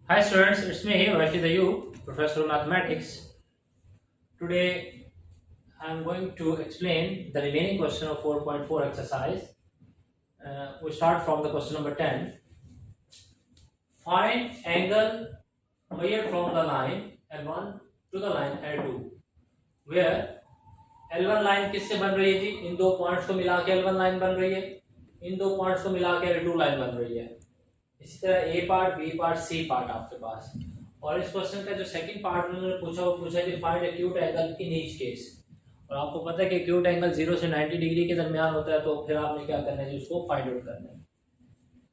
Hi students, it's me here, Rashid Ayub, Professor of Mathematics. Today I am going to explain the remaining question of 4.4 exercise. We start from the question number 10. Find angle measured from the line L1 to the line L2, where L1 line किससे बन रही है जी? इन दो points को मिला के L1 line बन रही है, इन दो पॉइंट्स को मिला के L2 लाइन बन रही है। इसी तरह A part, B part, C part आपके पास। और इस क्वेश्चन का जो सेकंड पार्ट उन्होंने पूछा वो पूछा कि find acute angle in each case. और आपको पता है कि एक्यूट एंगल 0 से 90 डिग्री के दरमियान होता है, तो फिर आपने क्या करना है जी, उसको फाइंड आउट करना है।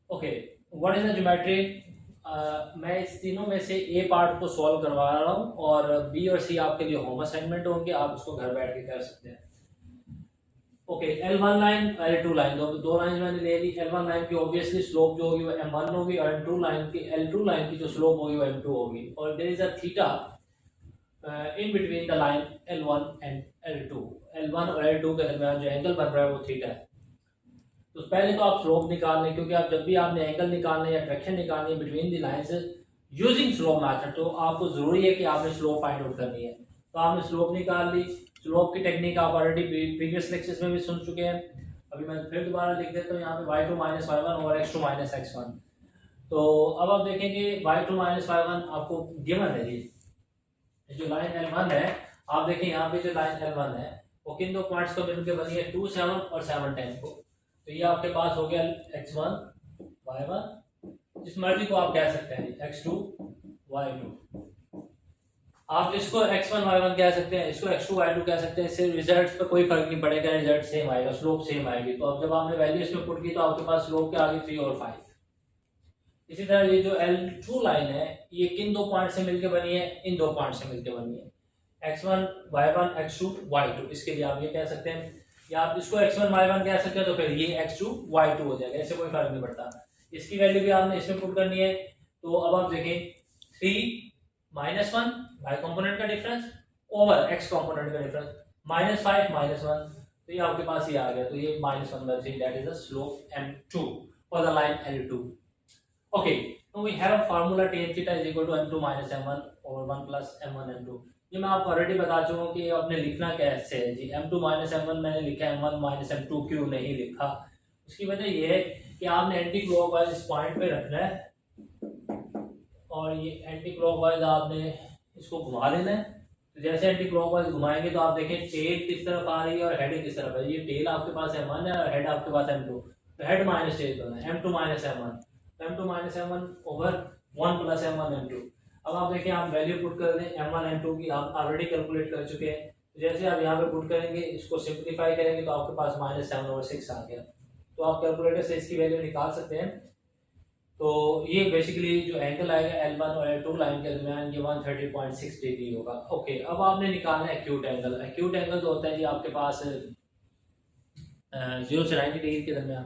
Okay, what is the geometry? मैं इस तीनों में से ए पार्ट को सॉल्व करवा रहा हूँ और बी और सी आपके लिए होम असाइनमेंट होंगे, आप उसको घर बैठ के कर सकते हैं। Okay, L1 line, L2 line, दो लाइन मैंने ले ली। L1 लाइन की ऑब्वियसली स्लोप जो होगी वो M1 होगी और L2 लाइन की जो स्लोप होगी वो M2 होगी। और there is a theta in between the line L1 and L2। L1 और L2 के दरमियान जो एंगल बन रहा है वो थीटा है। तो पहले तो आप स्लोप निकाल लें, क्योंकि आप जब भी आपने एंगल निकालना है या डायरेक्शन निकालनी है between the lines using slope method, तो आपको जरूरी है कि आपने स्लोप फाइंड आउट करनी है। तो आपने स्लोप निकाल ली। स्लोप की टेक्निक आप ऑलरेडी प्रीवियस लेक्चर्स में भी सुन चुके हैं। अभी मैं फिर दोबारा लिख देता हूँ यहाँ पे y2 माइनस y1 और x2 माइनस x1। तो अब आप देखेंगे y2 माइनस y1 आपको गिवन है जी। जो लाइन L1 है, आप देखें यहाँ पे जो लाइन L1 है वो किन दो पॉइंट्स को मिलकर बनी है? 2 7 और 7 10 को। तो ये आपके पास हो गया x1 y1, जिस मर्जी को आप कह सकते हैं x2 y2। आप इसको x1 y1 कह सकते हैं, इसको x2 y2 कह सकते हैं। इससे रिजल्ट्स पे कोई फर्क नहीं पड़ेगा, रिजल्ट सेम आएगा, स्लोप सेम आएगी। तो अब जब आपने वैल्यू इसमें पुट की तो आपके पास स्लोप के आगे 3 और 5। इसी तरह ये जो L2 लाइन है ये किन दो पॉइंट से मिलकर बनी है? इन दो पॉइंट से मिलकर बनी है, x1 y1 x2 y2। इसके लिए आप ये कह सकते हैं, या आप इसको x1 y1 कह सकते हैं, तो फिर ये x2 y2 हो जाएगा। इससे कोई फर्क नहीं पड़ता। इसकी वैल्यू भी आपने इसमें पुट करनी है। तो अब आप देखें 3 माइनस 1 y कॉम्पोनेंट का डिफरेंस ओवर x कॉम्पोनेंट का डिफरेंस माइनस 5 माइनस 1, तो ये आपके पास ये आ गया। तो ये -1/3 that is the slope M2 for the line L2। Okay, now we have formula tan theta is equal to M2 minus M1 over 1 plus M1 M2। ये मैं आपको ऑलरेडी बता चुका हूँ कि आपने लिखना कैसे है जी। M2 माइनस M1 मैंने लिखा है, M1 माइनस M2 क्यों नहीं लिखा? उसकी वजह ये है कि आपने एंटी क्लॉकवाइज इस पॉइंट पे रखना है और ये एंटी क्लॉकवाइज आपने इसको घुमा देना है। तो जैसे एंटी क्लॉकवाइज घुमाएंगे तो आप देखें टेल किस तरफ आ रही है और हेड किस तरफ है। ये टेल आपके पास M1 है और हेड आपके पास M2, तो हेड माइनस टेल करना है, M2 minus M1, M2 minus M1 over 1 plus M1 M2। अब आप देखें, आप वैल्यू पुट कर दें M1 M2 की, आप ऑलरेडी कैलकुलेट कर चुके हैं। तो जैसे आप यहाँ पे पुट करेंगे, इसको सिंप्लीफाई करेंगे तो आपके पास -7 ओवर 6 आ गया। तो आप कैलकुलेटर से इसकी वैल्यू निकाल सकते हैं। तो ये बेसिकली जो एंगल आएगा L1 और L2 लाइन के दरमियान ये 130.6 डिग्री होगा। ओके, अब आपने निकालना है एक्यूट एंगल। एक्यूट एंगल जो होता है जी आपके पास 0 से 90 डिग्री के दरमियान।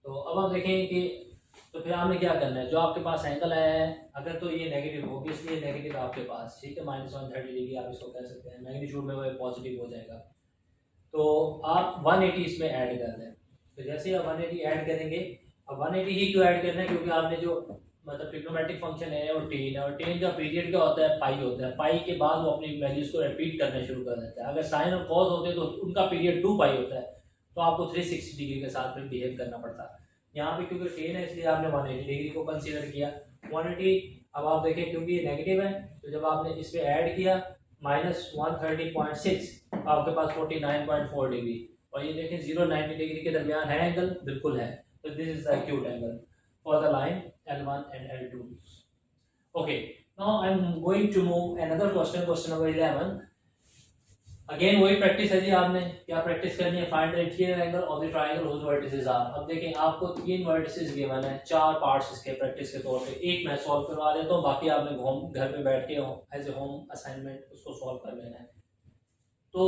तो अब आप देखेंगे कि तो फिर आपने क्या करना है, जो आपके पास एंगल आया है अगर तो ये नेगेटिव होगी, इसलिए नेगेटिव आपके पास, ठीक है, -130 डिग्री आप इसको कह सकते हैं। मैग्नीट्यूड में वो पॉजिटिव हो जाएगा। तो आप 180 इसमें ऐड कर दें। तो जैसे आप 180 ऐड करेंगे, अब 180 ही क्यों ऐड करना है? क्योंकि आपने जो मतलब ट्रिग्नोमेट्रिक फंक्शन है और टेन है, और टेन का पीरियड क्या होता है? पाई होता है। पाई के बाद वो अपनी वैल्यूज को रिपीट करना शुरू कर देता है। अगर साइन और कॉस होते तो उनका पीरियड 2 पाई होता है, तो आपको 360 डिग्री के साथ फिर बिहेव करना पड़ता है। यहाँ पे क्योंकि टेन है इसलिए आपने 180 डिग्री को कंसीडर किया। 180, अब आप देखें क्योंकि ये नेगेटिव है तो जब आपने इस पे ऐड किया -130.6, आपके पास 49.4 डिग्री। और ये देखें 0-90 डिग्री के दरमियान है एंगल, बिल्कुल है। तो this is the acute angle for the line L1 and L2। Okay, now I'm going to move another question number 11। Again वही प्रैक्टिस है जी। आपने क्या प्रैक्टिस करनी है? Find the interior angle of the triangle whose vertices are. अब देखें, आपको 3 वर्टिसेस गिवन है, 4 पार्ट्स इसके प्रैक्टिस के तौर पे। एक मैं सॉल्व करवा देता हूँ, बाकी आपने घर पे बैठ के एज ए होम असाइनमेंट उसको सॉल्व कर लेना है। तो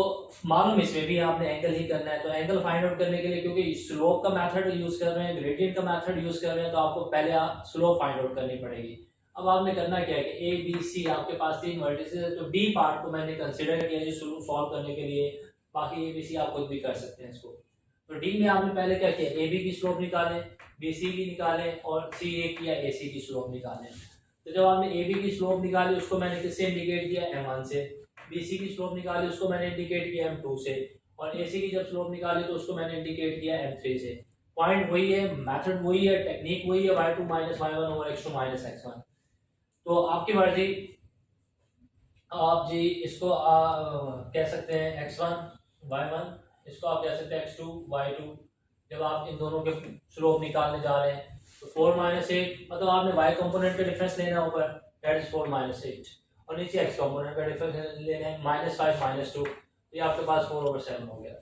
मालूम इसमें भी आपने एंगल ही करना है। तो एंगल फाइंड आउट करने के लिए, क्योंकि स्लोप का मेथड यूज कर रहे हैं, ग्रेडियंट का मेथड यूज कर रहे हैं, तो आपको पहले स्लोप फाइंड आउट करनी पड़ेगी। अब आपने करना क्या है कि ए बी सी आपके पास 3 वर्टिसेस है, तो डी पार्ट को मैंने कंसीडर किया जी सॉल्व करने के लिए। बाकी ए बी सी आप खुद भी कर सकते हैं इसको। तो डी में आपने पहले क्या किया, ए बी की स्लोप निकालें, बी सी की निकालें और सी ए की या ए सी की स्लोप निकालें। तो जब आपने ए बी की स्लोप निकाली उसको मैंने किससे इंडिकेट किया, m1 से। बी सी की स्लोप निकाली उसको मैंने इंडिकेट किया m2 से। और ए सी की जब स्लोप निकाली तो उसको मैंने इंडिकेट किया m3 से। पॉइंट वही है, मेथड वही है, टेक्निक वही है, y2 minus y1 over x2 minus x1। तो आपकी मर्जी, आप जी इसको कह सकते हैं x1 y1, इसको आप कह सकते हैं x2 y2। जब आप इन दोनों के स्लोप निकालने जा रहे हैं तो 4 माइनस 8, मतलब आपने y कंपोनेंट का डिफरेंस लेना है ऊपर, दैट इज 4 माइनस 8, और नीचे x कंपोनेंट का डिफरेंस लेना है -5 -2, तो ये आपके पास 4 ओवर 7 हो गया।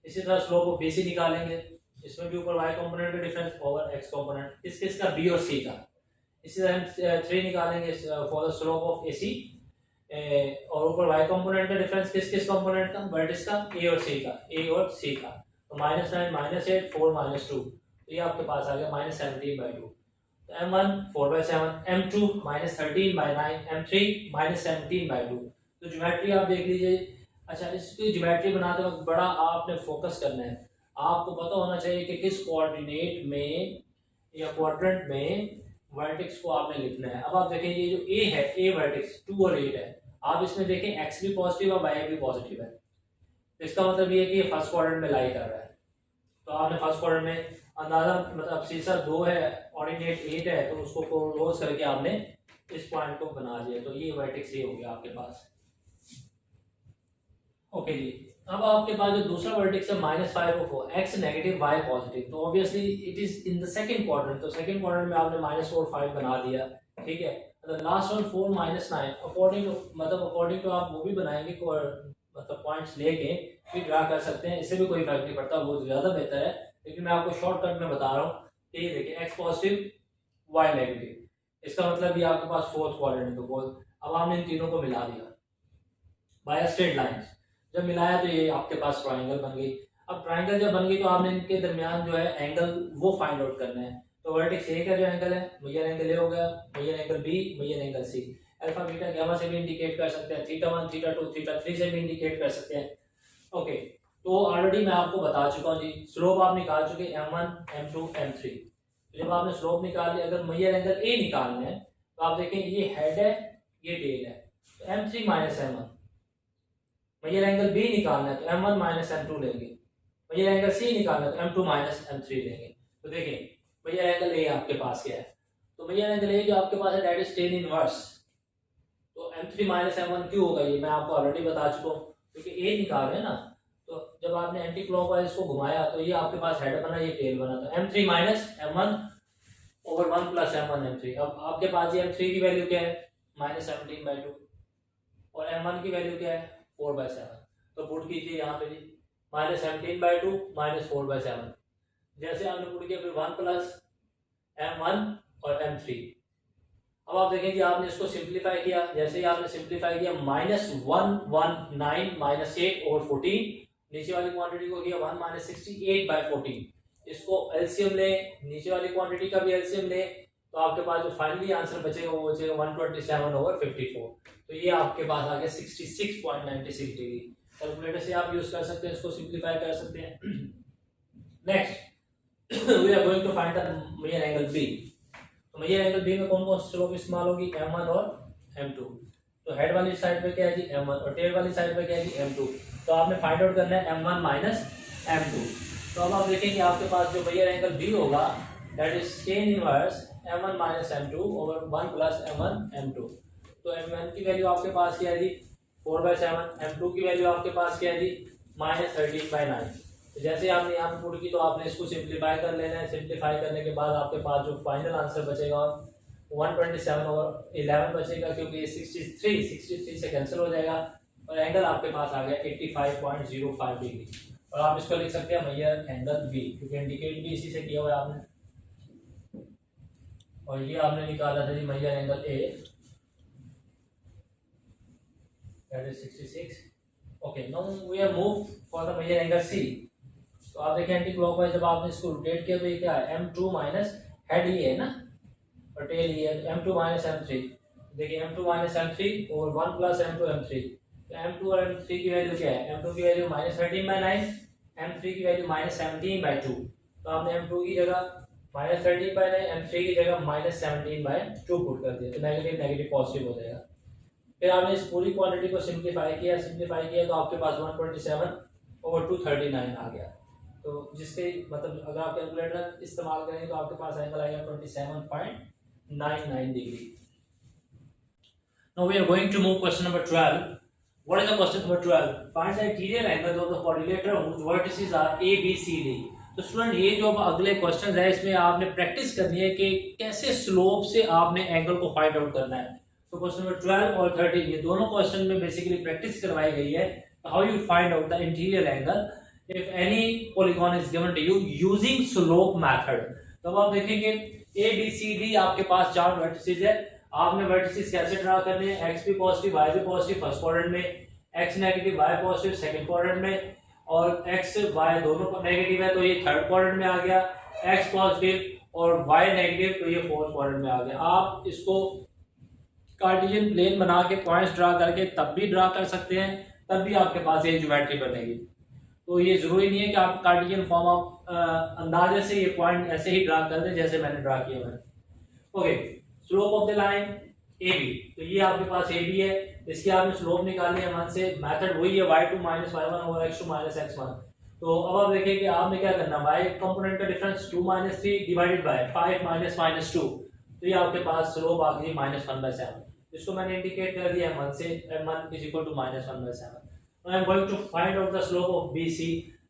इसी तरह स्लोप ऑफ BC निकालेंगे, इसमें भी ऊपर y कंपोनेंट का डिफरेंस ओवर x कंपोनेंट, किस किस का, B और C का। इसी तरह हम 3 निकालेंगे for the slope of AC, और ऊपर y कंपोनेंट का डिफरेंस किस किस कंपोनेंट का, वर्टिस का, A और C का, A और C का। तो -9 -8 4 -2, तो ये आपके पास आ गया -17/2। तो m1 4/7, m2 -13/9, m3 -17/2। तो ज्योमेट्री आप देख लीजिए। अच्छा, इसकी ज्योमेट्री बनाते वक्त बड़ा आपने फोकस करना है, आपको पता होना चाहिए कि किस कोऑर्डिनेट में या क्वाड्रेंट में वर्टेक्स को आपने लिखना है। अब आप देखें ये जो A है, A वर्टेक्स 2 और 8 है, आप इसमें देखें x भी पॉजिटिव और y भी पॉजिटिव है, तो इसका मतलब ये है कि ये फर्स्ट क्वाड्रेंट में लाई कर रहा है। तो आपने फर्स्ट क्वाड्रेंट में अंदाजा, मतलब शीर्षा 2 है, ऑर्डिनेट 8 है, तो उसको क्लोज करके आपने इस पॉइंट को बना दिया, तो ये वर्टेक्स ये हो गया आपके पास। ओके जी, अब आपके पास जो दूसरा वर्टेक्स है -5 और 4, x नेगेटिव y पॉजिटिव, तो obviously it is in the second quadrant, तो सेकंड क्वाड्रेंट में आपने -4 5 बना दिया, ठीक है। मतलब लास्ट वन 4 -9, अकॉर्डिंग टू आप वो भी बनाएंगे, मतलब पॉइंट्स लेके भी ड्रा कर सकते हैं, इससे भी कोई फर्क नहीं पड़ता, वो ज़्यादा बेहतर है, लेकिन मैं आपको शॉर्टकट में बता रहा हूँ कि ये देखिए x पॉजिटिव y नेगेटिव, इसका मतलब ये आपके पास फोर्थ क्वाड्रेंट, तो फोर्थ। अब आपने इन तीनों को मिला दिया बाय स्ट्रेट लाइंस, जब मिलाया तो ये आपके पास ट्राइंगल बन गई। अब ट्राइंगल जब बन गई तो आपने इनके दरमियान जो है एंगल वो फाइंड आउट करना है। तो वर्टेक्स ए का जो एंगल है, मेजर एंगल ए हो गया, major angle B, major angle C. Alpha beta gamma से भी इंडिकेट कर सकते हैं, थीटा 1 थीटा 2 थीटा 3 से भी इंडिकेट कर सकते हैं। ओके, तो ऑलरेडी मैं आपको बता चुका हूँ जी, स्लोप आप निकाल चुके m1 m2 m3। तो जब आपने स्लोप निकाल लिया, अगर मेजर एंगल ए निकालना है तो आप देखें ये हेड है, ये टेल है, तो m3 minus m1। Major angle B निकालना है तो m1 माइनस m2 लेंगे, मेजर एंगल सी निकालना है तो m2 माइनस m3 लेंगे। तो देखिए मेजर एंगल ए आपके पास क्या है, तो मेजर एंगल ए जो आपके पास है दैट इज tan इनवर्स, तो m3 माइनस m1 क्यों होगा, ये मैं आपको ऑलरेडी बता चुका हूँ, क्योंकि ए निकाल रहे हैं ना, तो जब आपने एंटी क्लॉकवाइज इसको घुमाया तो ये आपके पास हेड बना, ये टेल बना, तो m3 minus m1 over 1 plus m1 m3। अब आपके पास ये m3 की वैल्यू क्या है, -17/2, और m1 की वैल्यू क्या है, 4/7। तो पुट कीजिए यहाँ पे जी, -17/2 -4/7। जैसे आपने पुट किया फिर 1 प्लस m1 और m3। अब आप देखें कि आपने इसको सिंप्लीफाई किया, जैसे ही आपने सिंप्लीफाई किया -119 -8 ओवर 14, नीचे वाली क्वांटिटी को किया 1 -68/14, इसको एलसीएम ले, नीचे वाली क्वांटिटी का भी एलसीएम ले, तो आपके पास जो फाइनली आंसर बचेगा वो बचेगा 127 ओवर 54। तो ये आपके पास आ गया 66.96 डिग्री। कैलकुलेटर से आप यूज कर सकते हैं, इसको सिंप्लीफाई कर सकते हैं। Next we are going to find the major angle B. तो मेजर एंगल बी में कौन कौन सी स्लोप इस्तेमाल होगी, m1 और m2। तो हेड वाली साइड पे क्या है जी m1, और टेल वाली साइड पे क्या है जी m2। तो आपने फाइंड आउट करना है m1 माइनस m2। तो अब आप देखेंगे आपके पास जो मेजर एंगल बी होगा that is tan inverse m1 minus m2 over 1 plus m1 m2। तो m1 की वैल्यू आपके पास क्या है जी 4/7, m2 की वैल्यू आपके पास क्या है जी -13/9। तो जैसे आपने यहाँ पे पुट की तो आपने इसको सिंप्लीफाई कर लेना है, सिंप्लीफाई करने के बाद आपके पास जो फाइनल आंसर बचेगा 127 और 11 बचेगा, क्योंकि ये 63 से कैंसिल हो जाएगा, और एंगल आपके पास आ गया 85.05 डिग्री। और आप इसको लिख सकते हैं मेजर एंगल बी, क्योंकि इंडिकेट भी इसी से किया हुआ है आपने। और ये आपने निकाला था जी major angle A, that is 66। Okay, now we are move for the major angle C. तो आप देखें एंटी क्लॉकवाइज जब आपने इसको रोटेट किया तो ये क्या है, m2 माइनस हेड ये है ना, और टेल ये है, m2 माइनस m3। देखिए m2 माइनस m3 और 1 प्लस m2 m3। तो m2 और m3 की वैल्यू क्या है, m2 की वैल्यू -13/9, m3 की वैल्यू -17/2। तो आपने m2 की जगह -13/9 m3 की जगह -17/2 पुट कर दिया तो नेगेटिव नेगेटिव पॉजिटिव हो जाएगा। फिर आपने इस पूरी क्वांटिटी को सिंप्लीफाई किया तो आपके पास 127/239 आ गया। तो जिसके मतलब अगर आप कैलकुलेटर इस्तेमाल करेंगे तो आपके पास एंगल आएगा 27.99 degree. Now we are going to move question number 12. What is the question number 12? Find the interior angles of the quadrilateral whose vertices are A, B, C, D. तो स्टूडेंट ये जो अगले question है इसमें आपने practice करनी है कि कैसे स्लोप से आपने एंगल को फाइंड आउट करना है। तो क्वेश्चन नंबर 12 और 13 ये दोनों क्वेश्चन में बेसिकली प्रैक्टिस करवाई गई है how you find out the interior angle if any polygon is given to you using slope method. तो अब आप देखेंगे ए बी सी डी आपके पास 4 वर्टिसेस है। आपने वर्टिसेस कैसे ड्रा करने हैं, एक्स भी पॉजिटिव वाई भी पॉजिटिव फर्स्ट क्वाड्रेंट में, X negative Y positive second quadrant में, और एक्स वाई दोनों नेगेटिव है तो ये थर्ड क्वाड्रेंट में आ गया, एक्स पॉजिटिव और वाई नेगेटिव तो ये फोर्थ क्वाड्रेंट में आ गया। आप इसको कार्टेशियन प्लेन बना के पॉइंट्स ड्रा करके तब भी ड्रा कर सकते हैं, तब भी आपके पास ये ज्योमेट्री बनेगी। तो ये जरूरी नहीं है कि आप कार्टेशियन फॉर्म ऑफ अंदाजे से ये पॉइंट ऐसे ही ड्रा कर दें जैसे मैंने ड्रा किया है। Okay, slope of the line A B, तो ये आपके पास ए बी है, इसकी आपने स्लोप निकालनी है 1 से, मेथड वही है y2 - y1 over x2 - x1। तो अब आप देखिए कि आपने क्या करना, y कंपोनेंट का डिफरेंस 2 - 3 डिवाइडेड बाय 5 - -2, तो ये आपके पास स्लोप आ गई -1/7। इसको मैंने इंडिकेट कर दिया 1 से, m1 = -1/7। Now I am going to find out the slope of BC।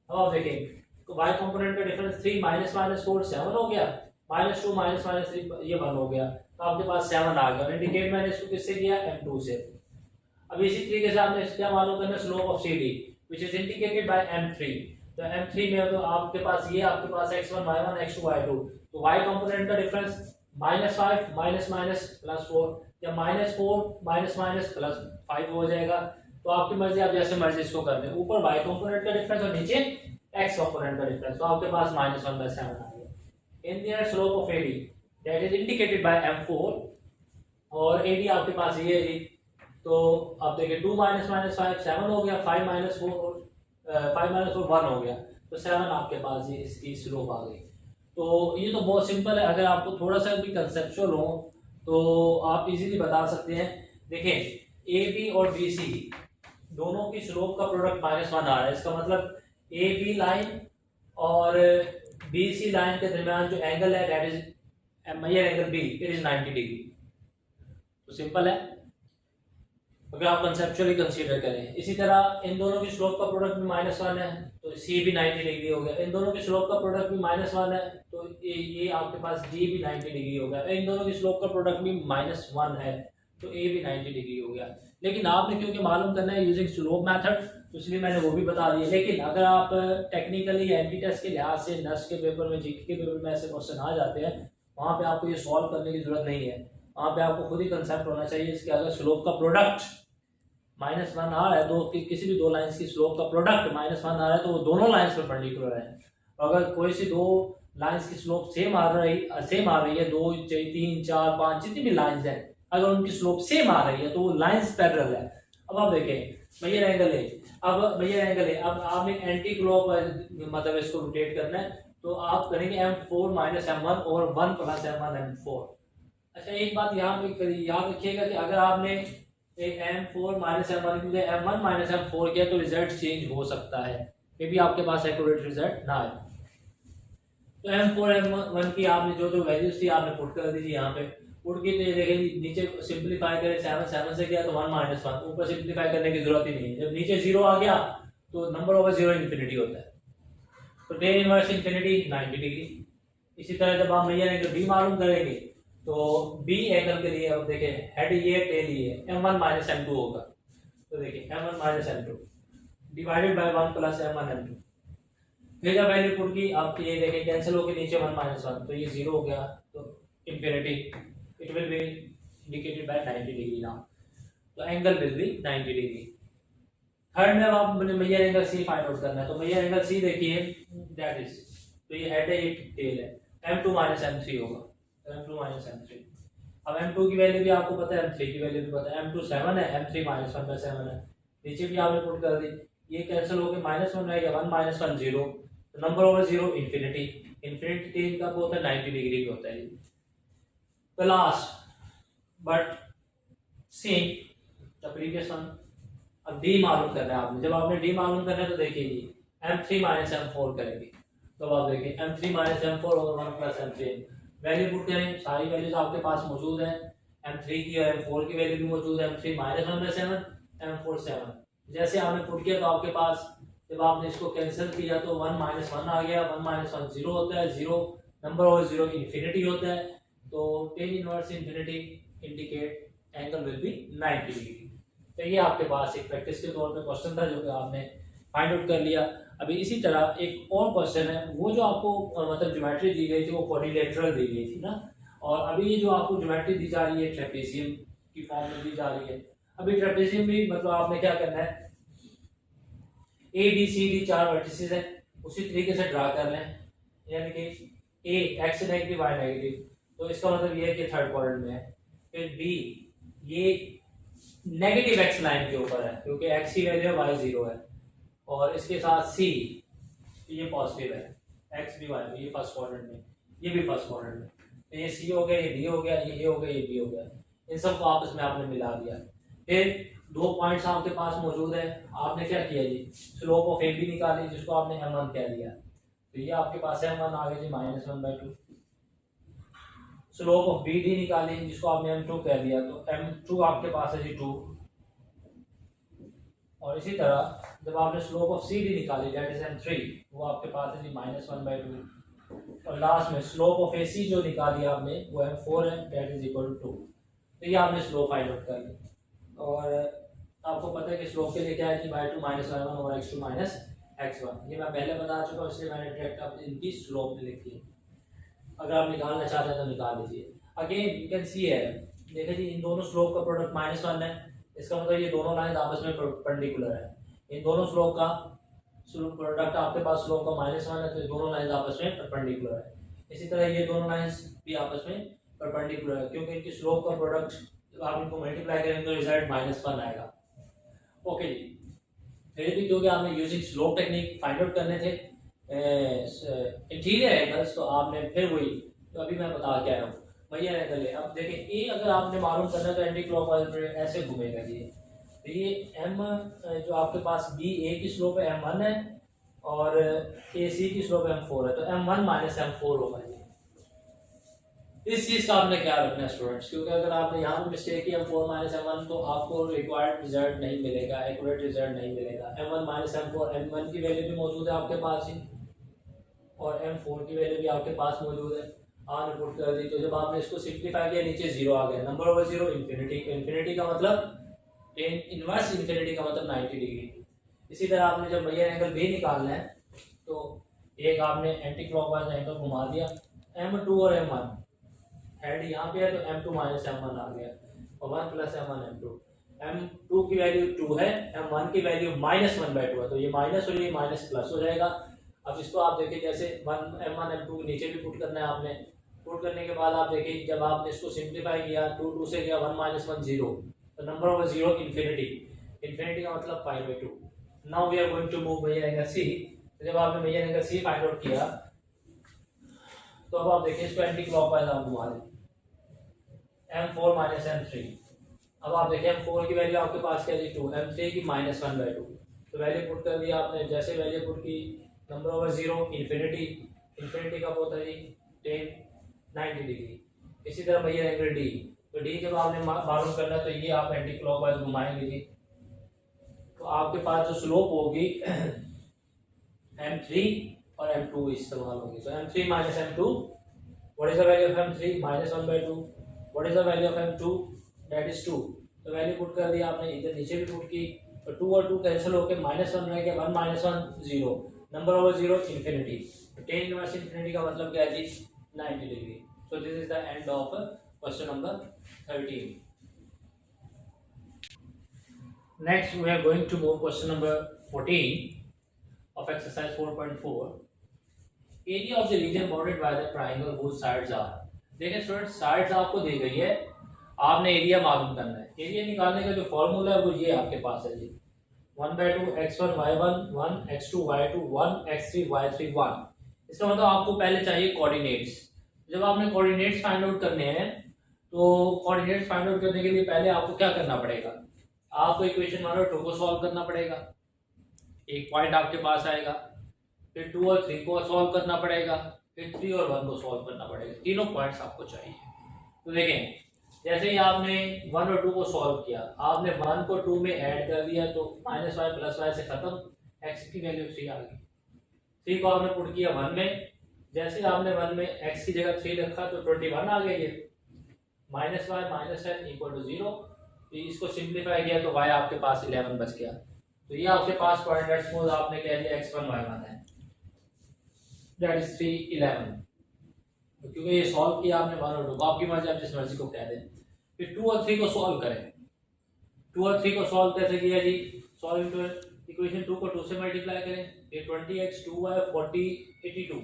अब आप देखें तो y कंपोनेंट का डिफरेंस 3 - -4 7 हो गया, -2 - -3 ये 1 हो गया, तो आपके पास 7 आ गया। इंडिकेट मैंने इसको किससे किया, m2 से। अब इसी तरीके से आपने क्या मालूम करना, slope of CD which is indicated by m3। तो m3 में तो आपके पास ये आपके पास x1 y1 x2 y2, तो y कंपोनेंट का डिफरेंस -5 +4 या -4 +5 हो जाएगा। तो आपकी मर्जी, आप जैसे मर्जी इसको कर दें, ऊपर y कंपोनेंट का डिफरेंस और नीचे x कंपोनेंट का डिफरेंस, तो आपके पास -1/7 आ गया। In the slope of AD that is indicated by m4 और AD आपके पास ये है जी। तो आप देखिए 2 - -5 7 हो गया, 5 - 4 1 हो गया, तो 7 आपके पास ये इसकी स्लोप आ गई। तो ये तो बहुत सिंपल है, अगर आपको थोड़ा सा भी कंसेप्चुअल हो तो आप इजीली बता सकते हैं। देखें ए बी और बी सी दोनों की स्लोप का प्रोडक्ट -1 आ रहा है, इसका मतलब ए बी लाइन और बी सी लाइन के दरमियान जो एंगल है that is major angle B, it is 90 degree. तो सिंपल है अगर आप कंसेप्चुअली कंसीडर करें। इसी तरह इन दोनों की स्लोप का प्रोडक्ट भी -1 है तो सी भी 90 डिग्री हो गया, इन दोनों की स्लोप का प्रोडक्ट भी -1 है तो ये आपके पास डी भी 90 डिग्री हो गया, इन दोनों की स्लोप का प्रोडक्ट भी -1 है तो ए भी 90 डिग्री हो गया। लेकिन आपने क्योंकि मालूम करना है यूजिंग स्लोप मेथड तो इसलिए मैंने वो भी बता दिया। लेकिन अगर आप टेक्निकली एंटी टेस्ट के लिहाज से नर्स के पेपर में, जीके के पेपर में ऐसे क्वेश्चन आ जाते हैं, वहाँ पे आपको ये सॉल्व करने की जरूरत नहीं है, वहाँ पे आपको खुद ही कंसेप्ट होना चाहिए इसके। अगर स्लोप का प्रोडक्ट -1 आ रहा है, किसी भी दो लाइंस की स्लोप का प्रोडक्ट -1 आ रहा है तो वो दोनों लाइंस पर परपेंडिकुलर है। अगर कोई सी दो लाइंस की स्लोप सेम आ रही है 2 3 4 5 जितनी भी लाइंस हैं, अगर उनकी स्लोप सेम आ रही है तो वो लाइंस पैरेलल है। अब आप देखें मेजर एंगल है, अब आपने एंटी क्लॉक मतलब इसको रोटेट करना है तो आप करेंगे m4 - m1 और 1 + m1 m4। अच्छा एक बात यहाँ पे याद रखिएगा कि अगर आपने m4 - m1 की m1 - m4 किया तो रिजल्ट चेंज हो सकता है, मे भी आपके पास एक्यूरेट रिजल्ट ना आए। तो m4 m1 की आपने जो वैल्यूज थी आपने पुट कर दीजिए यहाँ पे, पुट की तो ये देखें नीचे सिंप्लीफाई करें 7 से किया तो 1 - 1, ऊपर सिंप्लीफाई करने की जरूरत ही नहीं है, जब नीचे 0 आ गया तो नंबर ओवर 0 इन्फिनिटी होता है, तो tan इनवर्स इन्फिनिटी 90 डिग्री। इसी तरह जब आप मेजर एंगल बी मालूम करेंगे तो बी एंगल के लिए अब देखें हेड ये टेल ये m1 - m2 होगा, तो देखिए m1 - m2 divided by 1 + m1 m2। फिर जब वैल्यू पुट की आप ये देखें कैंसिल होकर नीचे 1 - 1 तो ये 0 हो गया, तो infinity it will be indicated by 90 degree now, तो angle will be 90 degree. Third में आप major angle C find out करना है, तो मेजर एंगल सी देखिए दैट इज, तो ये हेड है ये टेल है, m2 - m3 होगा, m2 - m3। अब m2 की वैल्यू भी आपको पता है, m3 की वैल्यू भी पता है, m2 7 है, m3 -1/7 है, नीचे भी आपने पुट कर दी, ये कैंसिल होकर -1 रहेगा, 1 - 1 0, तो number over 0 infinity, infinity ten कब होता है, 90 डिग्री का होता है। The last but same the previous one. अब डी मालूम करना है आपने। जब आपने डी मालूम करना है तो देखिए जी m3 माइनस m4 करेंगे। तो आप देखिए m3 माइनस m4 और 1 प्लस m3 वैल्यू पुट करें। सारी वैल्यूज आपके पास मौजूद है, m3 की और m4 की वैल्यू भी मौजूद है। m3 minus 1/7, m4 7। जैसे आपने पुट किया तो आपके पास जब आपने इसको कैंसिल किया तो 1 माइनस 1 आ गया। 1 माइनस 1 जीरो होता है, जीरो नंबर और जीरो इन्फिनिटी होता है। तो tan inverse infinity indicate angle will be 90 degree. तो ये आपके पास एक प्रैक्टिस के तौर पे क्वेश्चन था जो कि आपने फाइंड आउट कर लिया। अभी इसी तरह एक और क्वेश्चन है, वो जो आपको मतलब ज्योमेट्री दी गई थी वो क्वाड्रिलेटरल दी गई थी ना, और अभी ये जो आपको ज्योमेट्री दी जा रही है ट्रेपेजियम की फॉर्म में दी जा रही है। अभी ट्रेपेजियम भी मतलब आपने क्या करना है, A B C D 4 vertices है, उसी तरीके से ड्रा कर लें। यानी कि A X negative Y negative, तो इसका मतलब ये है कि थर्ड क्वाड्रेंट में है। फिर बी ये नेगेटिव एक्स लाइन के ऊपर है क्योंकि एक्स की वैल्यू है, वाई जीरो है। और इसके साथ सी ये पॉजिटिव है, एक्स भी वाई, ये फर्स्ट क्वाड्रेंट में, ये भी फर्स्ट क्वाड्रेंट में। तो ये सी हो गया, ये डी हो गया, ये ए हो गया, ये बी हो गया। इन सबको आपस में आपने मिला दिया। फिर दो पॉइंट्स आपके पास मौजूद है, आपने क्या किया जी, स्लोप ऑफ ए बी निकाली जिसको आपने m1 कह दिया। तो ये आपके पास m1 आ गया जी -1/2। स्लोप ऑफ बी डी निकाली जिसको आपने m2 कह दिया, तो m2 आपके पास है जी 2। और इसी तरह जब आपने स्लोप ऑफ सी डी निकाली दैट इज m3, वो आपके पास है जी -1/2। और लास्ट में स्लोप ऑफ ए सी जो निकाली आपने वो m4 है दैट इज इक्वल टू 2। तो ये आपने स्लोप फाइंड आउट कर ली। और आपको पता है कि स्लोप के लिए क्या है जी y2 माइनस y1 और x2 माइनस x1। ये मैं पहले बता चुका हूँ, इसलिए मैंने डायरेक्ट अब इनकी स्लोप लिख दी। अगर आप निकालना चाहते हैं तो निकाल लीजिए। अगेन यू कैन सी है, देखिए जी इन दोनों स्लोप का प्रोडक्ट -1 है, इसका मतलब ये दोनों लाइन आपस में परपेंडिकुलर है। इन दोनों स्लोप का प्रोडक्ट आपके पास स्लोप का -1 है, तो दोनों लाइन आपस में परपेंडिकुलर है। इसी तरह ये दोनों लाइंस भी आपस में परपेंडिकुलर है क्योंकि इनकी स्लोप का प्रोडक्ट आप इनको मल्टीप्लाई करेंगे तो रिजल्ट -1 आएगा। ओके जी, फिर भी क्योंकि आपने using slope technique find out करने थे इंटीरियर एंगल्स, तो आपने फिर वही तो अभी मैं बता के आया हूँ भैया एंगल है। अब देखिए ए अगर आपने मालूम करना तो एंटी क्लॉकवाइज ऐसे घूमेगा जी। तो ये एम जो आपके पास बी ए की स्लोप है m1 है और ए सी की स्लोप m4 है, तो m1 माइनस m4 होगा जी। इस चीज का आपने क्या रखना है स्टूडेंट्स, क्योंकि अगर आपने यहाँ पे मिस्टेक किया m4 माइनस m1 तो आपको रिक्वायर्ड रिजल्ट नहीं मिलेगा, एक्यूरेट रिजल्ट नहीं मिलेगा। m1 माइनस m4, m1 की वैल्यू भी मौजूद है आपके पास ही और m4 की वैल्यू भी आपके पास मौजूद है, आपने पुट कर दी। तो जब आपने इसको सिंप्लीफाई किया नीचे जीरो आ गया, number over zero infinity, infinity का मतलब टेन इनवर्स इन्फिनिटी का मतलब 90 डिग्री। इसी तरह आपने जब भैया एंगल बी निकालना है तो एक आपने एंटी क्लॉकवाइज एंगल घुमा दिया, m2 और m1 हेड यहाँ पे है तो m2 माइनस m1 आ गया और 1 प्लस m1 m2। m2 की वैल्यू 2 है, m1 की वैल्यू -1/2 है, तो ये माइनस और ये माइनस प्लस हो जाएगा। अब इसको आप देखिए जैसे m1 m2 नीचे भी पुट करना है आपने, पुट करने के बाद आप देखिए जब आपने इसको सिंप्लीफाई किया 2 2 से गया 1 माइनस 1 0, तो number over zero infinity, infinity का मतलब π/2। Now we are going to move भैया एंगल सी। जब आपने भैया एंगल सी फाइंड आउट किया तो अब आप देखिए इसको एंटी क्लॉकवाइज आप घुमा दें m4 माइनस m3। अब आप देखिए m4 की वैल्यू आपके पास क्या है 2, m3 की -1/2। तो वैल्यू पुट कर दी आपने, जैसे वैल्यू पुट की number over zero infinity, infinity का होता है जी 90 डिग्री। इसी तरह भैया एंगल डी, तो डी जब आपने मालूम करना तो ये आप एंटी क्लॉकवाइज घुमाएंगे जी, तो आपके पास जो स्लोप होगी m3 और m2 इस्तेमाल होगी। तो m3 minus m2, what is the value of m3 -1/2, what is the value of m2 that is 2। तो वैल्यू पुट कर दिया आपने, इधर नीचे भी पुट की, तो 2 और 2 कैंसिल होकर -1 रह गया, 1 minus 1 0, number over zero infinity. तो टेन इनवर्स इन्फिनिटी का मतलब क्या है जी 90 degree. So this is the end of question number 13। Next we are going to move question number 14 of exercise 4.4. Area of the region bounded by the triangle whose sides are. देखिए student sides आपको दी गई है, आपने area मालूम करना है। Area निकालने का जो फॉर्मूला है वो ये आपके पास है जी 1/2 x1 y1 1 x2 y2 1 x3 y3 1। इसका मतलब आपको पहले चाहिए कोऑर्डिनेट्स। जब आपने कोऑर्डिनेट्स फाइंड आउट करने हैं तो कोऑर्डिनेट्स फाइंड आउट करने के लिए पहले आपको क्या करना पड़ेगा, आपको इक्वेशन नंबर 2 को सॉल्व करना पड़ेगा। एक पॉइंट आपके पास आएगा, फिर 2 और 3 को सॉल्व करना पड़ेगा, फिर 3 और 1 को सॉल्व करना पड़ेगा। तीनों पॉइंट्स आपको चाहिए। तो देखें, जैसे ही आपने 1 और 2 को सॉल्व किया, आपने 1 को 2 में ऐड कर दिया तो -y + y से खत्म, x की वैल्यू 3 आ गई। 3 को आपने पुट किया 1 में, जैसे आपने 1 में x की जगह 3 रखा तो 21 आ गया। ये -y - 10 = 0। इसको सिंप्लीफाई किया तो y आपके पास 11 बच गया। तो ये आपके पास पॉइंट है, सपोज आपने कह दिया x1 y1 है, दैट इज 3 11। तो क्योंकि ये सॉल्व किया आपने 1 और 2 को, आपकी मर्जी, आप जिस मर्जी को कह दें। फिर 2 और 3 को सॉल्व करें। 2 और 3 को सॉल्व कैसे किया जी, सॉल्व इनटू इक्वेशन 2 को 2 से मल्टीप्लाई करें, ये 20x 2y 40 82,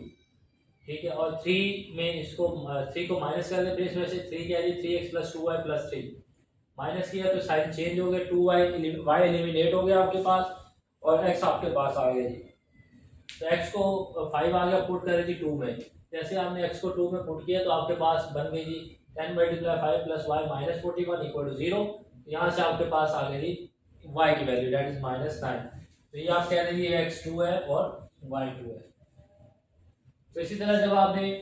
ठीक है। और 3 में इसको 3 को माइनस कर दें बेस में से, 3 क्या है जी 3x + 2y + 3, माइनस किया तो साइन चेंज हो गया, 2y y एलिमिनेट हो गया आपके पास और x आपके पास आ गया जी। तो x को 5 आ गया, पुट करें जी 2 में। जैसे आपने x को 2 में पुट किया तो आपके पास बन गई जी 10 × 5 + y - 41 = 0। यहाँ से आपके पास आ गई जी y की वैल्यू, दैट इज -9। तो ये आप कह रहे हैं ये x2 है और y2 है। तो इसी तरह जब आपने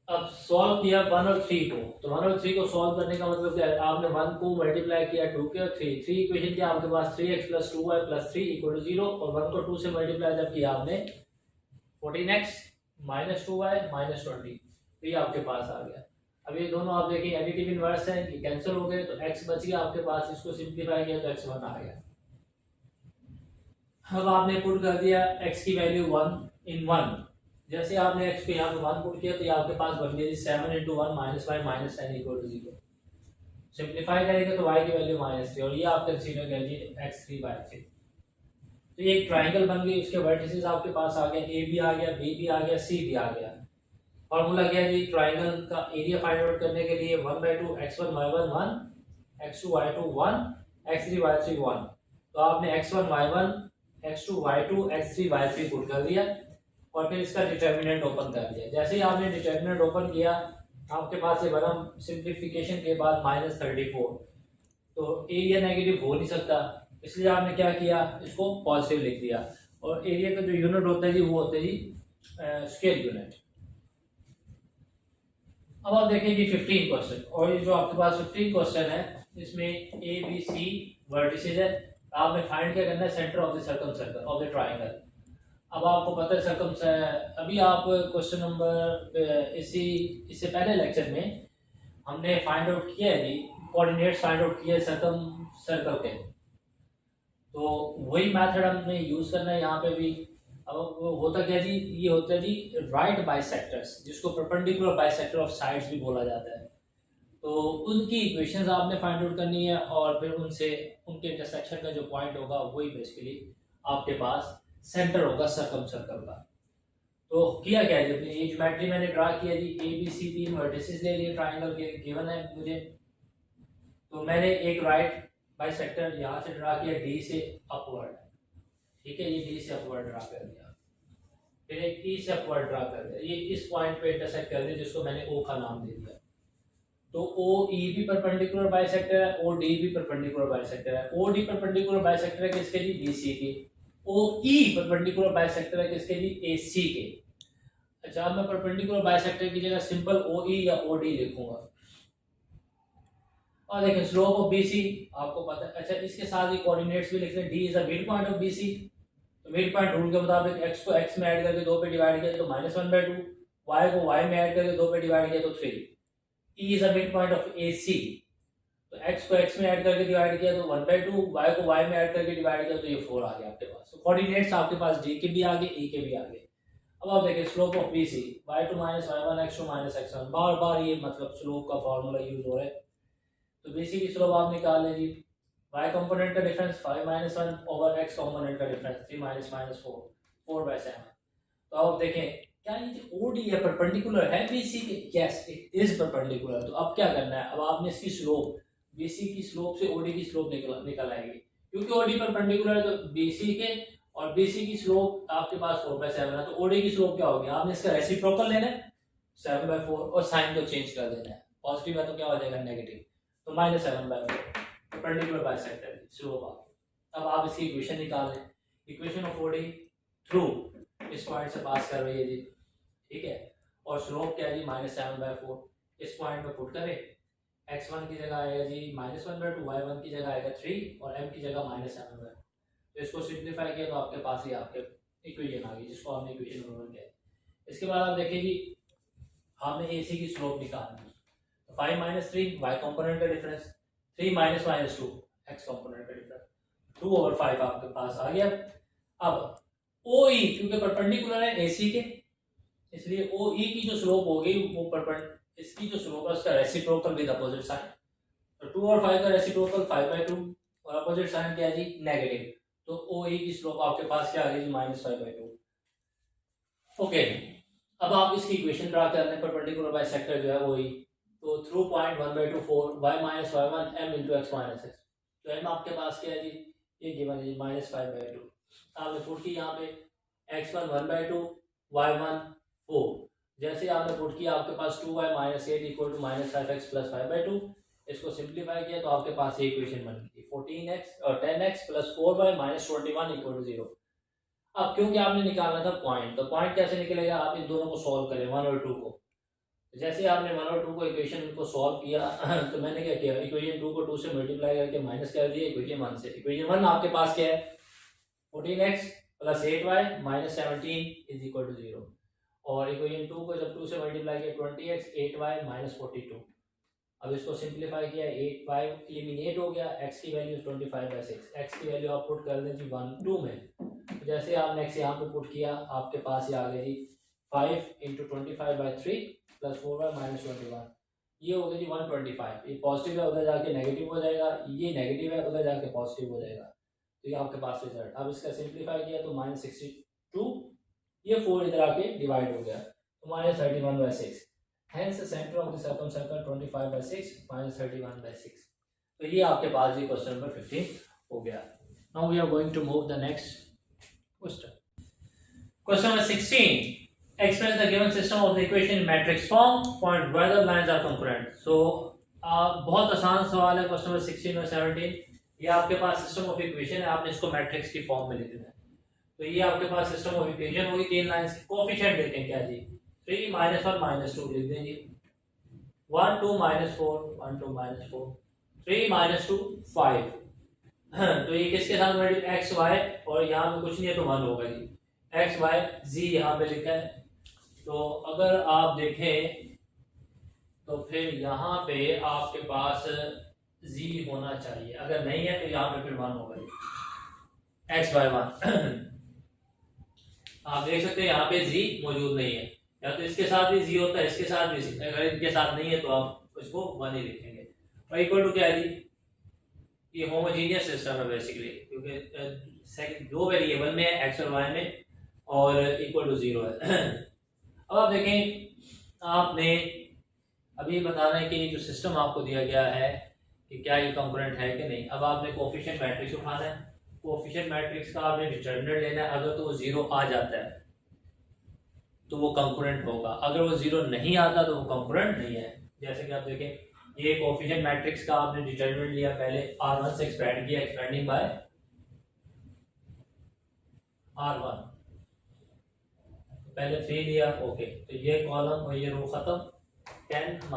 अब सॉल्व किया 1 और 3 को, तो 1 और 3 को सॉल्व करने का मतलब क्या है, आपने 1 को मल्टीप्लाई किया 2 के और 3 इक्वेशन क्या आपके पास 3x + 2y + 3 = 0, और 1 को 2 से मल्टीप्लाई जब किया आपने 14x - 2y - 20, तो ये आपके पास आ गया। अब ये दोनों आप देखिए एडिटिव इनवर्स है कि कैंसिल हो गए, तो x बच गया आपके पास, इसको सिंप्लीफाई किया तो x1 आ गया। अब आपने पुट कर दिया x की वैल्यू 1 इन 1, जैसे आपने x को यहाँ पे 1 पुट किया तो ये आपके पास बन गया 7 × 1 - y - 10 = 0। सिंप्लीफाई करेंगे तो y की वैल्यू -3, और ये आप कंसीडर करिए x3/3। तो ये एक ट्रायंगल बन गई, उसके वर्टिसेस आपके पास आ गए, ए भी आ गया, बी भी आ गया, सी भी आ गया। फॉर्मूला क्या है जी, ट्रायंगल का एरिया फाइंड आउट करने के लिए 1/2 x1 y1 1, x2 y2 1, x3 y3 1। तो आपने x1 y1, x2 y2, x3 y3 put कर दिया और फिर इसका डिटर्मिनेंट ओपन कर दिया। जैसे ही आपने डिटर्मिनेंट ओपन किया, आपके पास ये बना सिंप्लीफिकेशन के बाद -34। तो एरिया नेगेटिव हो नहीं सकता, इसलिए आपने क्या किया, इसको पॉजिटिव लिख दिया। और एरिया का जो यूनिट होता है जी वो होता है जी स्केल यूनिट। अब आप देखें जी 15 क्वेश्चन, और ये जो आपके पास 15 क्वेश्चन है इसमें ए बी सी वर्टिसेस है। आपने फाइंड क्या करना है, centre of the circum circle of the triangle. अब आपको पता है सर्कम से, अभी आप क्वेश्चन नंबर इससे पहले लेक्चर में हमने फाइंड आउट किया है जी, कोऑर्डिनेट्स फाइंड आउट किए सर्कम सर्कल के, तो वही मेथड हमने यूज करना है यहाँ पे भी। अब वो होता क्या जी, ये होता है जी राइट बाइसेक्टर्स, जिसको परपेंडिकुलर बाइसेक्टर ऑफ साइड्स भी बोला जाता है। तो उनकी इक्वेशंस आपने फाइंड आउट करनी है, और फिर उनसे उनके इंटरसेक्शन का जो पॉइंट होगा वही बेसिकली आपके पास सेंटर होगा सर्कम सर्कल का। तो किया क्या है, ये ज्योमेट्री मैंने ड्रा किया जी, ए बी सी 3 वर्टिसेस ले लिए ट्रायंगल के, गिवन है मुझे। तो मैंने एक राइट बाइसेक्टर यहाँ से ड्रा किया डी से अपवर्ड, ठीक है, ये डी से अपवर्ड ड्रा कर दिया। फिर एक ई से अपवर्ड ड्रा कर दिया, ये इस पॉइंट पे इंटरसेक्ट कर दिया, जिसको मैंने ओ का नाम दे दिया। तो ओ ई भी परपेंडिकुलर बाइसेक्टर है, ओ डी भी परपेंडिकुलर बाइसेक्टर है। ओ डी परपेंडिकुलर बाइसेक्टर है किसके जी, बी सी के। ओ ई परपेंडिकुलर बाइसेक्टर है किसके जी, ए सी के। अच्छा, अब मैं परपेंडिकुलर बाइसेक्टर की जगह सिंपल ओ ई या ओ डी लिखूंगा। और देखिए स्लोप ऑफ BC आपको पता है। अच्छा, इसके साथ ही कोऑर्डिनेट्स भी लिख लें, D is the mid point of BC। तो मिड पॉइंट रूल के मुताबिक x को x में ऐड करके 2 पे डिवाइड किया तो -1/2, y को y में ऐड करके 2 पे डिवाइड किया तो 3। E is the mid point of AC। तो x को x में ऐड करके डिवाइड किया तो 1/2, y को y में ऐड करके डिवाइड किया तो ये 4 आ गया आपके पास। तो कोऑर्डिनेट्स आपके पास D के भी आ गए, E के भी आ गए। अब आप देखिए slope of BC, y2 - y1 x2 - x1। बार बार ये मतलब स्लोप का फार्मूला यूज हो रहा है। तो BC की स्लोप आप निकाल लें जी, y कंपोनेंट का डिफरेंस 5 - 1 ओवर x कंपोनेंट का डिफरेंस 3 - 4 4/7। तो आप देखें क्या ये OD है परपेंडिकुलर है BC के, यस इट इज परपेंडिकुलर। तो अब क्या करना है, अब आपने इसकी स्लोप BC की स्लोप से OD की स्लोप निकल आएगी, क्योंकि OD परपेंडिकुलर है तो BC के और BC की स्लोप आपके पास 4/7 है, तो OD की स्लोप क्या होगी, आपने इसका रेसिप्रोकल लेना है 7/4 और साइन को चेंज कर देना है, पॉजिटिव है तो क्या हो जाएगा नेगेटिव, तो -7/4 परपेंडिकुलर बाइसेक्टर की स्लोप आ गई। अब आप इसकी इक्वेशन निकाल लें, इक्वेशन ऑफ OD थ्रू इस पॉइंट से पास कर रही है जी, ठीक है, और स्लोप क्या है जी -7/4, इस पॉइंट में पुट करें, x1 की जगह आएगा जी -1/2, y1 की जगह आएगा 3 और m की जगह -7/4, तो इसको सिंप्लीफाई किया तो आपके पास ही आपके इक्वेशन आ गई, जिसको हमने इक्वेशन नंबर 1 किया। इसके बाद आप देखिए जी आपने AC की स्लोप निकालनी है, तो 5 - 3 y कंपोनेंट का डिफरेंस, 3 - 2 x कंपोनेंट का डिफरेंस, 2/5 आपके पास आ गया। अब OE क्योंकि परपेंडिकुलर है AC के, इसलिए OE की जो स्लोप होगी वो इसकी जो स्लोप है उसका रेसिप्रोकल विद अपोजिट साइन, तो 2 और 5 का रेसिप्रोकल 5/2 और अपोजिट साइन क्या है जी नेगेटिव, तो OE की स्लोप आपके पास क्या आ गई जी -5/2। ओके, अब आप इसकी इक्वेशन ड्रा कर लें, परपेंडिकुलर बाइसेक्टर जो है OE, तो through point 1/2 4 y - y1 m × x - x, तो m आपके पास क्या है जी ये गिवन है जी -5/2, आपने पुट की यहाँ पे x1 1/2 y1 4, जैसे आपने पुट किया आपके पास 2y - 8 = -5x + 5/2, इसको सिंप्लीफाई किया तो आपके पास ये इक्वेशन बन गई 14x और 10x + 4y - 21 = 0। अब क्योंकि आपने निकालना था पॉइंट, तो पॉइंट कैसे निकलेगा, आप इन दोनों को सॉल्व करें 1 और 2को, जैसे आपने 1 और 2 को इक्वेशन को सॉल्व किया तो मैंने क्या किया, इक्वेशन 2 को 2 से मल्टीप्लाई करके माइनस कर दिया इक्वेशन 1 से। इक्वेशन 1 आपके पास क्या है 14x + 8y - 17 = 0, और इक्वेशन 2 को जब 2 से मल्टीप्लाई किया 20x 8y - 42, अब इसको सिंप्लीफाई किया 8y एलिमिनेट हो गया, x की वैल्यू 25/6, x की वैल्यू आप पुट कर दें जी 1 2 में, तो जैसे आपने x यहाँ पे पुट किया आपके पास ये आ गया जी 5 × 25/3 + 4y - 21, ये हो गया जी 125, ये पॉजिटिव है उधर जाके नेगेटिव हो जाएगा, ये नेगेटिव है उधर जाके पॉजिटिव हो जाएगा, तो ये आपके पास रिजल्ट। अब इसका सिंप्लीफाई किया तो -62, ये 4 इधर आके डिवाइड हो गया तो -31/6, hence the center of the circumcircle 25/6 - 31/6, तो ये आपके पास ये क्वेश्चन नंबर 15 हो गया। Now we are going to move the next question. Question number 16, express the given system of the equation in matrix form, find whether lines are congruent। so बहुत आसान सवाल है क्वेश्चन नंबर 16 और 17, ये आपके पास system of equation है, आपने इसको मैट्रिक्स की फॉर्म में लिखना है, तो ये आपके पास सिस्टम ऑफ इक्वेशन होगी, 3 लाइंस की कोएफिशिएंट देते हैं क्या जी 3 - 1 - 2 लिख दें जी, 1 2 - 4 1 2 - 4 3 - 2 5 तो ये किसके साथ मल्टीप्लाई x y, और यहाँ पे कुछ नहीं है तो 1 होगा जी, x y z यहाँ पे लिखा है, तो अगर आप देखें तो फिर यहाँ पे आपके पास z होना चाहिए, अगर नहीं है तो यहाँ पे फिर 1 होगा जी x y 1 आप देख सकते हैं यहाँ पे z मौजूद नहीं है, या तो इसके साथ भी z होता है इसके साथ भी z, अगर इनके साथ नहीं है तो आप इसको 1 ही लिखेंगे, और इक्वल टू क्या है जी ये होमोजीनियस सिस्टम है बेसिकली, क्योंकि सेकंड 2 वेरिएबल में है x और y में, और इक्वल टू 0 है। अब आप देखें आपने अभी बताना है कि जो सिस्टम आपको दिया गया है कि क्या ये कॉन्करेंट है कि नहीं। अब आपने कोएफिशिएंट मैट्रिक्स उठाना है, कोएफिशिएंट मैट्रिक्स का आपने डिटरमिनेंट लेना है, अगर तो वो 0 आ जाता है तो वो कॉन्करेंट होगा, अगर वो 0 नहीं आता तो वो कॉन्करेंट नहीं है। जैसे कि आप देखें ये कोएफिशिएंट मैट्रिक्स का आपने डिटरमिनेंट लिया, पहले R1 से एक्सपेंड किया, एक्सपेंडिंग बाय R1, पहले 3 लिया, ओके, तो ये कॉलम और ये रो खत्म, 10 -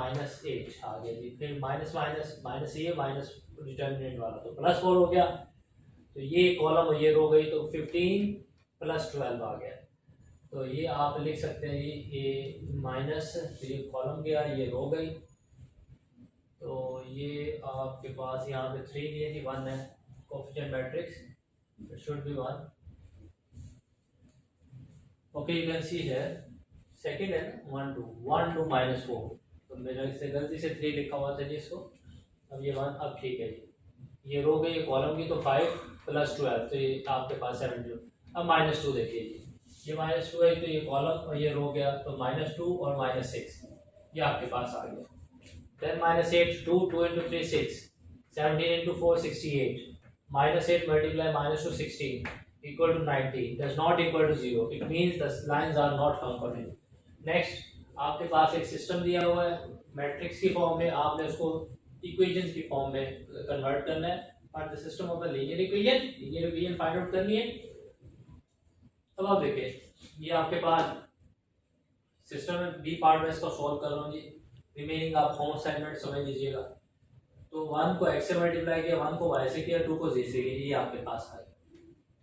8 आ गया जी, फिर माइनस ये माइनस डिटरमिनेंट वाला तो +4 हो गया, तो ये कॉलम और ये रो गई, तो 15 + 12 आ गया, तो ये आप लिख सकते हैं जी ये माइनस, तो ये कॉलम गया ये रो गई, तो ये आपके पास यहाँ पे 3 लिए थी 1 है coefficient matrix, it should be 1, okay you can see है सेकंड है 1 2 1 2 - 4, तो मेरे से गलती से 3 लिखा हुआ था जी इसको, अब ये 1, अब ठीक है जी, ये रो गई कॉलम की, तो 5 + 12 तो ये आपके पास 7 अब -2 देखिए जी, ये -2 है तो ये कॉलम और ये रो गया, तो -2 और -6 ये आपके पास आ गया, 10 - 8 2 2 × 3 6 17 × 4 68 -8 × -2 16, equal to 90 does not equal to 0, it means the lines are not concurrent. Next, आपके पास एक सिस्टम दिया हुआ है मैट्रिक्स की फॉर्म में, आपने उसको इक्वेशंस की फॉर्म में कन्वर्ट करना है और the system of the linear equation find out करनी है। अब आप देखिए ये आपके पास सिस्टम में बी पार्ट में इसको सॉल्व कर लो जी, रिमेनिंग आप होम असाइनमेंट समझ लीजिएगा। तो 1 को x से मल्टीप्लाई किया, 1 को y से किया, 2 को z से किया, ये आपके पास आ गया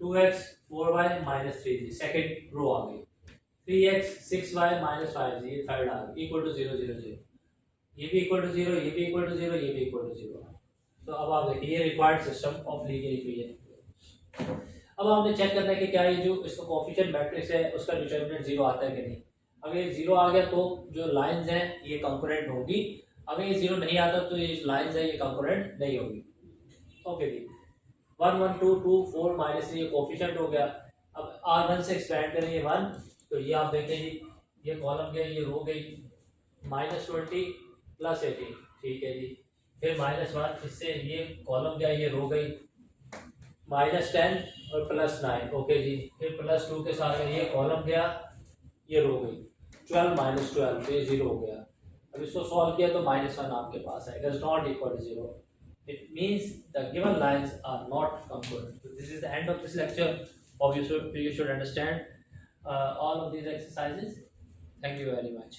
2x 4y minus 3z, second row आ गई 3x 6y माइनस 5z, ये थर्ड आ गई इक्वल टू 0 0 0, ये भी इक्वल टू 0, ये भी इक्वल टू 0, ये भी इक्वल टू 0। तो अब आप देखिए ये required system of linear equation. अब आपने चेक करना है कि क्या ये जो इसका कोएफिशिएंट मैट्रिक्स है उसका डिटरमिनेंट 0 आता है कि नहीं। अगर ये 0 आ गया तो जो लाइंस हैं ये कंकरेंट होगी, अगर ये 0 नहीं आता तो ये लाइंस है ये कंकरेंट नहीं होगी। ओके जी, 1 1 2 2 4 माइनस 3 ये कोएफिशिएंट हो गया। अब R1 से एक्सपेंड करेंगे 1, तो ये आप देखें जी ये कॉलम गया, ये रो गई -20 प्लस 18, ठीक है जी। फिर -1 इससे ये कॉलम गया, ये रो गई -10 और +9, ओके जी। फिर +2 के साथ ये कॉलम गया, ये रो गई 12 -12, तो ये 0 हो गया। अब इसको सॉल्व किया तो -1 आपके पास है, does not equal to 0, it means the given lines are not congruent. So this is the end of this lecture, or you should understand all of these exercises. Thank you very much.